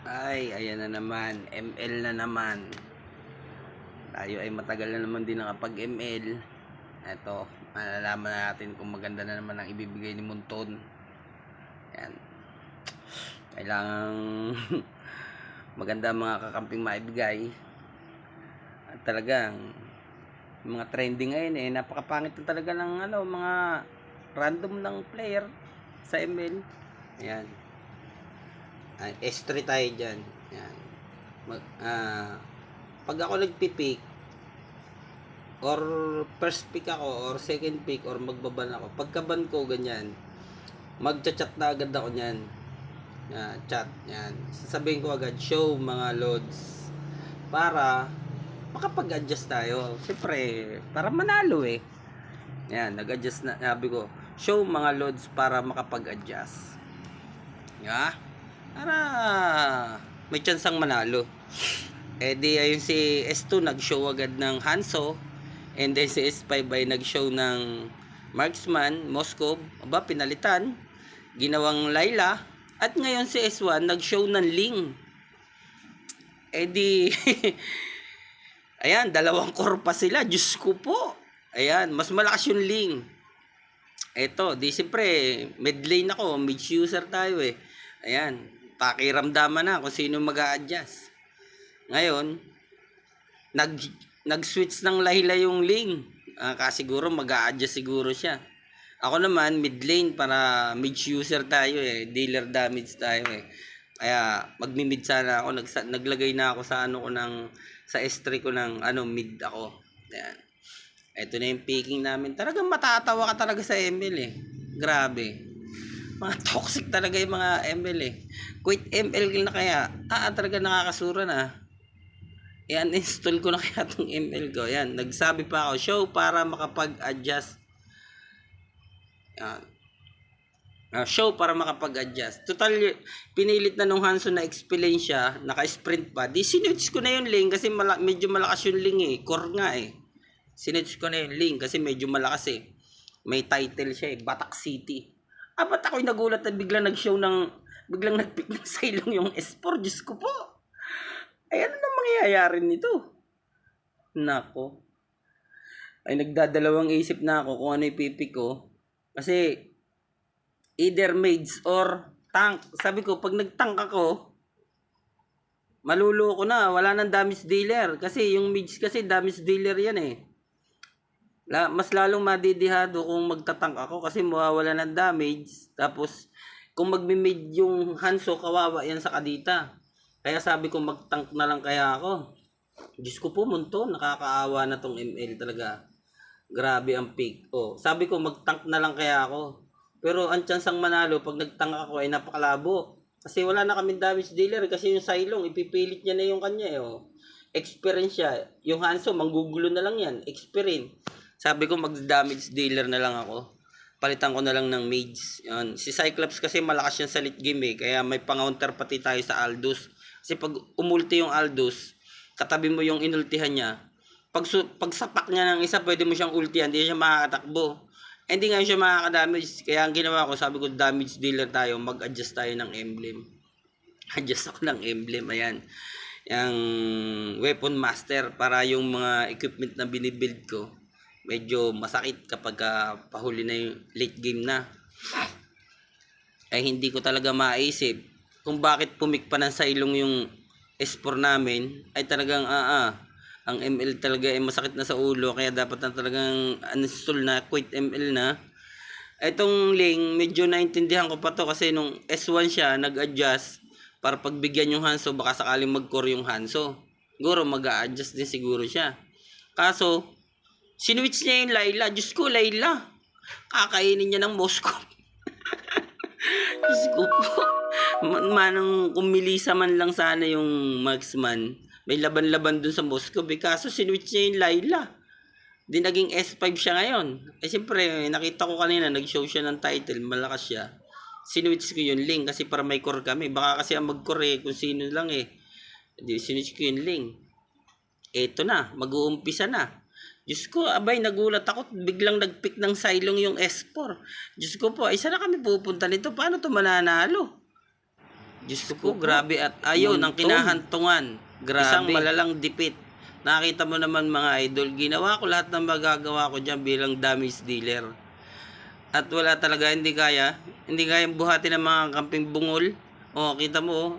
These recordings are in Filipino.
Ay, ayan na naman. ML na naman. Tayo ay matagal na naman din nakapag-ML. Ito, malalaman na natin kung maganda na naman ang ibibigay ni Munton. Ayan. Kailangang maganda ang mga kakamping maibigay. At talagang mga trending ngayon napakapangit na talaga ng mga random ng player sa ML. Ayan. S3 tayo dyan. Ayan. Pag ako nagpipick or first pick ako or second pick or magbaban ako, pagkaban ko ganyan, magchat-chat na agad ako niyan. Chat, yan. Sasabihin ko agad, show mga loads para makapag-adjust tayo. Siyempre, para manalo eh. Yan, nag-adjust na, sabi ko, show mga loads para makapag-adjust. Yeah? Para may chansang manalo. Di ayun si S2 nag-show agad ng Hanso, and then si S5 ay nag-show ng Marksman, Moskov, aba pinalitan, ginawang Layla, at ngayon si S1 nag-show ng Ling. Di ayan, dalawang core pa sila, Diyos ko po. Ayan, mas malakas yung Ling. Eto, di siyempre, mid lane ako, mid user tayo eh. Ayan, pakiramdaman na kung sino mag-a-adjust. Ngayon, nag-switch ng Layla yung Ling. Kasiguro mag-a-adjust siguro siya. Ako naman, mid lane para mid user tayo eh. Dealer damage tayo eh. Kaya magmi-mid sana ako. Naglagay na ako sa sa S3 ko ng mid ako. Ayan. Ito na yung picking namin. Talagang matatawa ka talaga sa ML eh. Grabe. Mga toxic talaga yung mga ML eh. Quit ML na kaya. Talaga nakakasura na. Yan, install ko na kaya itong ML ko. Yan, nagsabi pa ako, show para makapag-adjust. Yan. Show para makapag-adjust. Total, pinilit na nung Hanso na explain siya, naka-sprint pa. Di sinwitch ko na yung link kasi medyo malakas yung link eh. Core nga eh. Sinwitch ko na yung link kasi medyo malakas eh. May title siya eh, Batak City. Ba't ako'y nagulat na biglang nag-pick ng silong yung S4? Diyos ko po. Ay, ano na mangyayari nito? Nako. Ay, nagdadalawang isip na ako kung ano ipipick ko. Kasi, either mage or tank. Sabi ko, pag nag-tank ako, maluloko na. Wala nang damage dealer. Kasi yung mage kasi damage dealer yan eh. Mas lalong madidihado kung magtatank ako kasi mawawala ng damage. Tapos, kung magmi-mid yung Hanso, kawawa yan sa kadita. Kaya sabi ko mag-tank na lang kaya ako. Diyos ko po, Munton, nakakaawa na tong ML talaga. Grabe ang pick. Sabi ko mag-tank na lang kaya ako. Pero ang chansang manalo pag nag-tank ako ay napakalabo. Kasi wala na kaming damage dealer kasi yung Silong ipipilit niya na yung kanya eh. Experience siya. Yung Hanso manggugulo na lang yan. Experience. Sabi ko mag-damage dealer na lang ako. Palitan ko na lang ng mage. Yan. Si Cyclops kasi malakas yan sa late game eh. Kaya may pang-counter pati tayo sa Aldous. Kasi pag umulti yung Aldous, katabi mo yung inultihan niya, pag sapak niya ng isa, pwede mo siyang ultihan, hindi siya makakatakbo. Hindi nga siya makakadamage. Kaya ang ginawa ko, sabi ko damage dealer tayo, mag-adjust tayo ng emblem. Adjust ako ng emblem, ayan. Yung weapon master para yung mga equipment na binibuild ko, medyo masakit kapag pahuli na yung late game na. Ay hindi ko talaga maisip kung bakit pumik pa ng silong yung S4 namin. Ay talagang ang ML talaga ay masakit na sa ulo. Kaya dapat na talagang uninstall na, quit ML na. Itong link medyo naintindihan ko pa to kasi nung S1 siya nag-adjust para pagbigyan yung Hanso, baka sakaling mag-core yung Hanso. Siguro mag-a-adjust din siguro siya. Kaso sinwitch niya yung Layla. Diyos ko, Layla. Kakainin niya ng Moskov. Diyos ko po. Manang kumilisa man lang sana yung Marksman. May laban-laban dun sa Moskov. Kaso sinwitch niya yung Layla. Di naging S5 siya ngayon. Siyempre, nakita ko kanina, nag-show siya ng title. Malakas siya. Sinwitch ko yung link kasi para may core kami. Baka kasi ang mag-core kung sino lang eh. Di sinwitch ko yung link. Eto na, mag-uumpisa na. Diyos ko, abay, nagulat ako. Biglang nag-pick ng silong yung S4. Diyos ko po, isa na kami pupunta nito. Paano to mananalo? Diyos ko po, grabe at ayun, ang kinahantungan. Isang Grabe. malalang dipit. Nakita mo naman mga idol, ginawa ko lahat ng magagawa ko dyan bilang damage dealer. At wala talaga, hindi kayang buhati ng mga kamping bungol. O, kita mo, oh.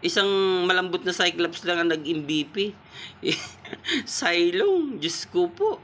Isang malambot na Cyclops lang ang nag-MVP. Silong, Diyos ko po.